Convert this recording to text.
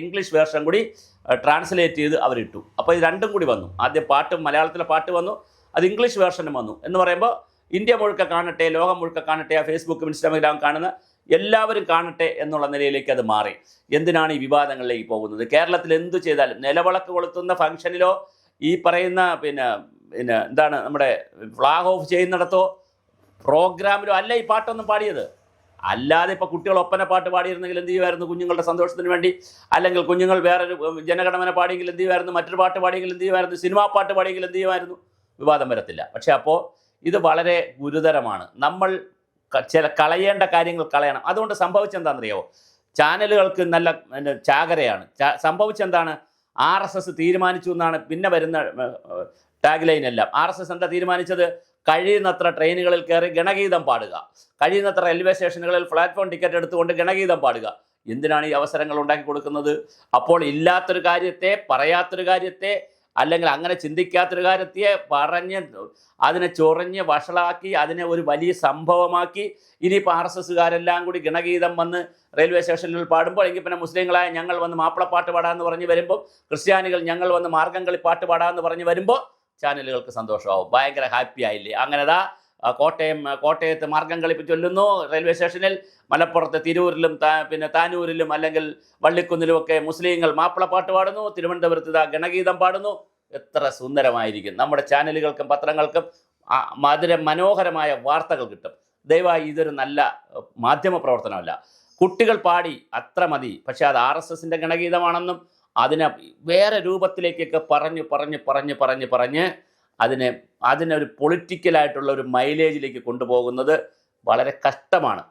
English version കൂടി translate ചെയ്ത് അവരിട്ടു. അപ്പോൾ ഇത് രണ്ടും കൂടി വന്നു. ആദ്യം പാട്ടും മലയാളത്തിലെ പാട്ട് വന്നു, അത് ഇംഗ്ലീഷ് വേർഷനും വന്നു എന്ന് പറയുമ്പോൾ ഇന്ത്യ മുഴുക്ക കാണട്ടെ, ലോകം മുഴുക്ക കാണട്ടെ, ആ ഫേസ്ബുക്കും ഇൻസ്റ്റാഗ്രാം കാണുന്ന എല്ലാവരും കാണട്ടെ എന്നുള്ള നിലയിലേക്ക് അത് മാറി. എന്തിനാണ് ഈ വിവാദങ്ങളിലേക്ക് പോകുന്നത്? കേരളത്തിൽ എന്തു ചെയ്താലും നിലവിളക്ക് കൊളുത്തുന്ന ഫംഗ്ഷനിലോ ഈ പറയുന്ന പിന്നെ എന്താണ് നമ്മുടെ ഫ്ലാഗ് ഓഫ് ചെയ്യുന്നിടത്തോ പ്രോഗ്രാമിലോ അല്ല ഈ പാട്ടൊന്നും പാടിയത്. അല്ലാതെ ഇപ്പോൾ കുട്ടികൾ ഒപ്പന പാട്ട് പാടിയിരുന്നെങ്കിൽ എന്ത് ചെയ്യുമായിരുന്നു? കുഞ്ഞുങ്ങളുടെ സന്തോഷത്തിന് വേണ്ടി. അല്ലെങ്കിൽ കുഞ്ഞുങ്ങൾ വേറൊരു ജനഗണമന പാടിയെങ്കിൽ എന്ത് ചെയ്യുമായിരുന്നു? മറ്റൊരു പാട്ട് പാടിയെങ്കിൽ എന്ത് ചെയ്യുമായിരുന്നു? സിനിമാ പാട്ട് പാടിയെങ്കിൽ എന്ത് ചെയ്യുമായിരുന്നു? വിവാദം വരത്തില്ല. പക്ഷേ അപ്പോൾ ഇത് വളരെ ഗുരുതരമാണ്. നമ്മൾ ചില കളയേണ്ട കാര്യങ്ങൾ കളയണം. അതുകൊണ്ട് സംഭവിച്ചെന്താണെന്നറിയാമോ? ചാനലുകൾക്ക് നല്ല ചാകരയാണ്. സംഭവിച്ചെന്താണ്? RSS തീരുമാനിച്ചു എന്നാണ് പിന്നെ വരുന്ന ടാഗ് ലൈനെല്ലാം. RSS എന്താ തീരുമാനിച്ചത്? കഴിയുന്നത്ര ട്രെയിനുകളിൽ കയറി ഗണഗീതം പാടുക, കഴിയുന്നത്ര റെയിൽവേ സ്റ്റേഷനുകളിൽ പ്ലാറ്റ്ഫോം ടിക്കറ്റ് എടുത്തുകൊണ്ട് ഗണഗീതം പാടുക. എന്തിനാണ് ഈ അവസരങ്ങൾ ഉണ്ടാക്കി കൊടുക്കുന്നത്? അപ്പോൾ ഇല്ലാത്തൊരു കാര്യത്തെ, പറയാത്തൊരു കാര്യത്തെ, അല്ലെങ്കിൽ അങ്ങനെ ചിന്തിക്കാത്തൊരു കാര്യത്തെ പറഞ്ഞ് അതിനെ ചൊറിഞ്ഞ് വഷളാക്കി അതിനെ ഒരു വലിയ സംഭവമാക്കി ഇനിയിപ്പോൾ RSSകാരെല്ലാം കൂടി ഗണഗീതം വന്ന് റെയിൽവേ സ്റ്റേഷനിൽ പാടുമ്പോൾ എങ്കിൽ പിന്നെ മുസ്ലിങ്ങളായ ഞങ്ങൾ വന്ന് മാപ്പിളപ്പാട്ട് പാടാമെന്ന് പറഞ്ഞ് വരുമ്പോൾ, ക്രിസ്ത്യാനികൾ ഞങ്ങൾ വന്ന് മാർഗംകളി പാട്ട് പാടാമെന്ന് പറഞ്ഞ് വരുമ്പോൾ ചാനലുകൾക്ക് സന്തോഷമാവും. ഭയങ്കര ഹാപ്പി ആയില്ലേ? അങ്ങനെതാ കോട്ടയത്ത് മാർഗംകളി ചൊല്ലുന്നു റെയിൽവേ സ്റ്റേഷനിൽ, മലപ്പുറത്ത് തിരൂരിലും പിന്നെ താനൂരിലും അല്ലെങ്കിൽ വള്ളിക്കുന്നിലും ഒക്കെ മുസ്ലിങ്ങൾ മാപ്പിളപ്പാട്ട് പാടുന്നു, തിരുവനന്തപുരത്ത് ഇതാ ഗണഗീതം പാടുന്നു. എത്ര സുന്ദരമായിരിക്കും! നമ്മുടെ ചാനലുകൾക്കും പത്രങ്ങൾക്കും മനോഹരമായ വാർത്തകൾ കിട്ടും. ദയവായി ഇതൊരു നല്ല മാധ്യമ പ്രവർത്തനമല്ല. കുട്ടികൾ പാടി അത്ര മതി. പക്ഷേ അത് RSSൻ്റെ ഗണഗീതമാണെന്നും അതിനെ വേറെ രൂപത്തിലേക്കൊക്കെ പറഞ്ഞ് അതിനൊരു പൊളിറ്റിക്കലായിട്ടുള്ള ഒരു മൈലേജിലേക്ക് കൊണ്ടുപോകുന്നത് വളരെ കഷ്ടമാണ്.